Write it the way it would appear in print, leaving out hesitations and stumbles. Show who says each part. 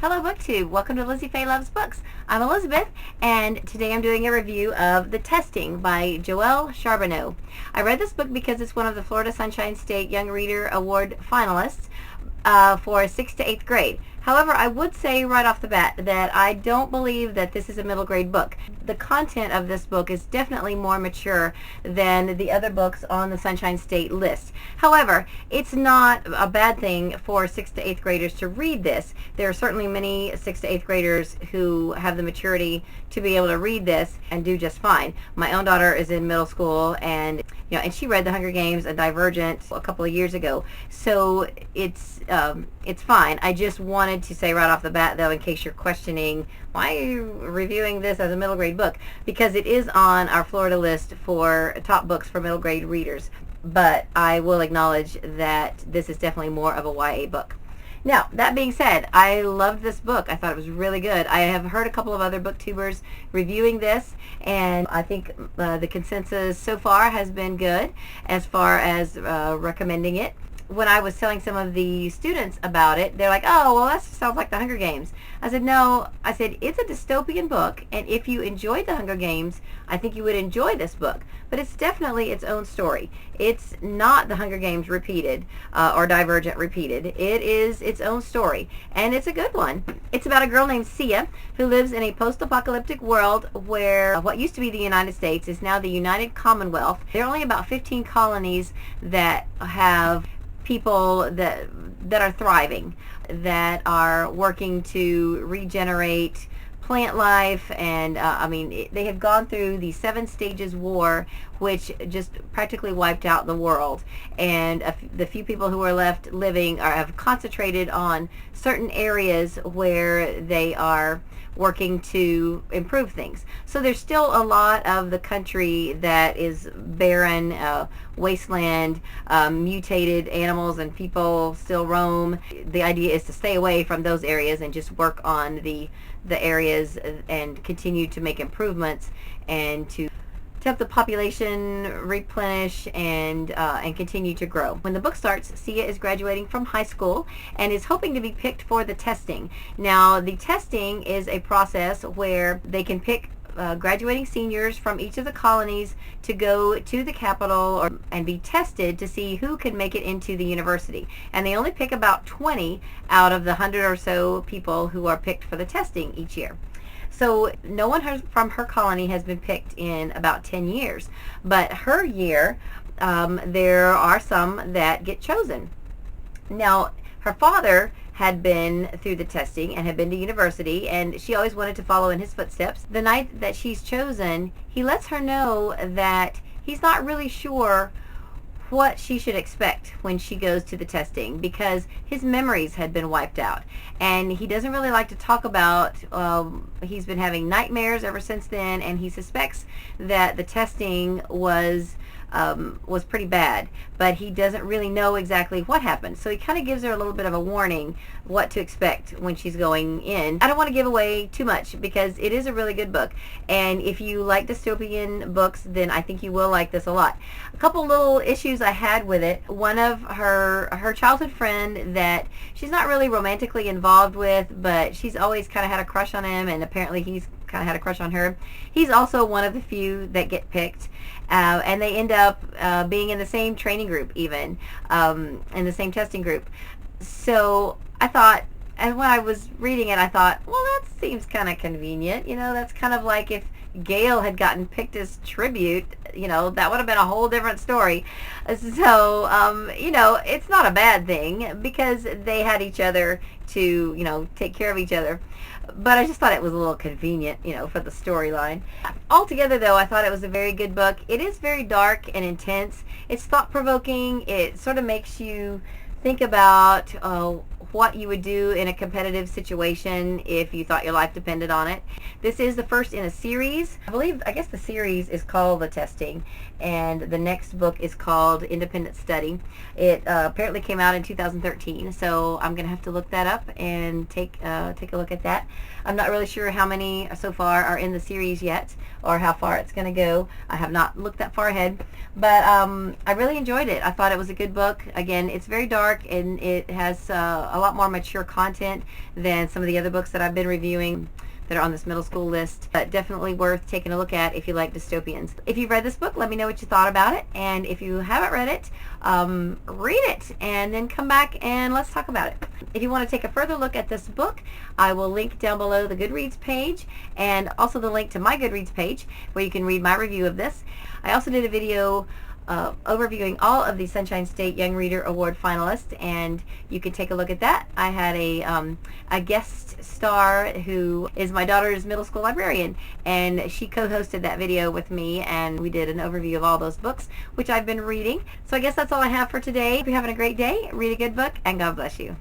Speaker 1: Hello BookTube, welcome to Lizziefayelovesbooks. I'm Elizabeth, and today I'm doing a review of The Testing by Joelle Charbonneau. I read this book because it's one of the Florida Sunshine State Young Reader Award finalists for 6th to 8th grade. However, I would say right off the bat that I don't believe that this is a middle grade book. The content of this book is definitely more mature than the other books on the Sunshine State list. However, it's not a bad thing for 6th to 8th graders to read this. There are certainly many 6th to 8th graders who have the maturity to be able to read this and do just fine. My own daughter is in middle school, and she read The Hunger Games and Divergent a couple of years ago, so it's fine. I just wanted to say right off the bat, though, in case you're questioning why are you reviewing this as a middle grade book, because it is on our Florida list for top books for middle grade readers, but I will acknowledge that this is definitely more of a YA book. Now, that being said, I loved this book. I thought it was really good. I have heard a couple of other booktubers reviewing this, and I think the consensus so far has been good as far as recommending it. When I was telling some of the students about it, they're like, oh, well, that sounds like The Hunger Games. I said, no. I said, it's a dystopian book, and if you enjoyed The Hunger Games, I think you would enjoy this book. But it's definitely its own story. It's not The Hunger Games repeated or Divergent repeated. It is its own story, and it's a good one. It's about a girl named Sia who lives in a post-apocalyptic world where what used to be the United States is now the United Commonwealth. There are only about 15 colonies that have people that are thriving, that are working to regenerate plant life, and they have gone through the 7 stages war, which just practically wiped out the world, and the few people who are left living have concentrated on certain areas where they are working to improve things. So there's still a lot of the country that is barren, wasteland, mutated animals and people still roam. The idea is to stay away from those areas and just work on the areas and continue to make improvements and to help the population replenish and continue to grow. When the book starts, Sia is graduating from high school and is hoping to be picked for the testing. Now, the testing is a process where they can pick graduating seniors from each of the colonies to go to the capital and be tested to see who can make it into the university. And they only pick about 20 out of the 100 or so people who are picked for the testing each year. So no one from her colony has been picked in about 10 years. But her year, there are some that get chosen. Now, her father had been through the testing and had been to university, and she always wanted to follow in his footsteps. The night that she's chosen, he lets her know that he's not really sure what she should expect when she goes to the testing, because his memories had been wiped out, and he doesn't really like to talk about he's been having nightmares ever since then, and he suspects that the testing was pretty bad, but he doesn't really know exactly what happened. So he kind of gives her a little bit of a warning what to expect when she's going in. I don't want to give away too much because it is a really good book, and if you like dystopian books, then I think you will like this a lot. A couple little issues I had with it. One of her childhood friend that she's not really romantically involved with, but she's always kind of had a crush on him, and apparently he's kind of had a crush on her. He's also one of the few that get picked, and they end up being in the same training group, even in the same testing group. So I thought, and when I was reading it, I thought, well, that seems kind of convenient. That's kind of like if Gail had gotten picked as tribute, that would have been a whole different story. So, it's not a bad thing because they had each other to, take care of each other. But I just thought it was a little convenient, for the storyline. Altogether, though, I thought it was a very good book. It is very dark and intense. It's thought-provoking. It sort of makes you think about what you would do in a competitive situation if you thought your life depended on it. This is the first in a series. I guess the series is called The Testing, and the next book is called Independent Study. It apparently came out in 2013, so I'm going to have to look that up and take a look at that. I'm not really sure how many so far are in the series yet, or how far it's going to go. I have not looked that far ahead, but I really enjoyed it. I thought it was a good book. Again, it's very dark, and it has a lot more mature content than some of the other books that I've been reviewing that are on this middle school list. But definitely worth taking a look at if you like dystopians. If you've read this book, let me know what you thought about it. And if you haven't read it, read it and then come back and let's talk about it. If you want to take a further look at this book, I will link down below the Goodreads page and also the link to my Goodreads page where you can read my review of this. I also did a video overviewing all of the Sunshine State Young Reader Award finalists, and you can take a look at that. I had a guest star who is my daughter's middle school librarian, and she co-hosted that video with me, and we did an overview of all those books, which I've been reading. So I guess that's all I have for today. If you're having a great day, read a good book, and God bless you.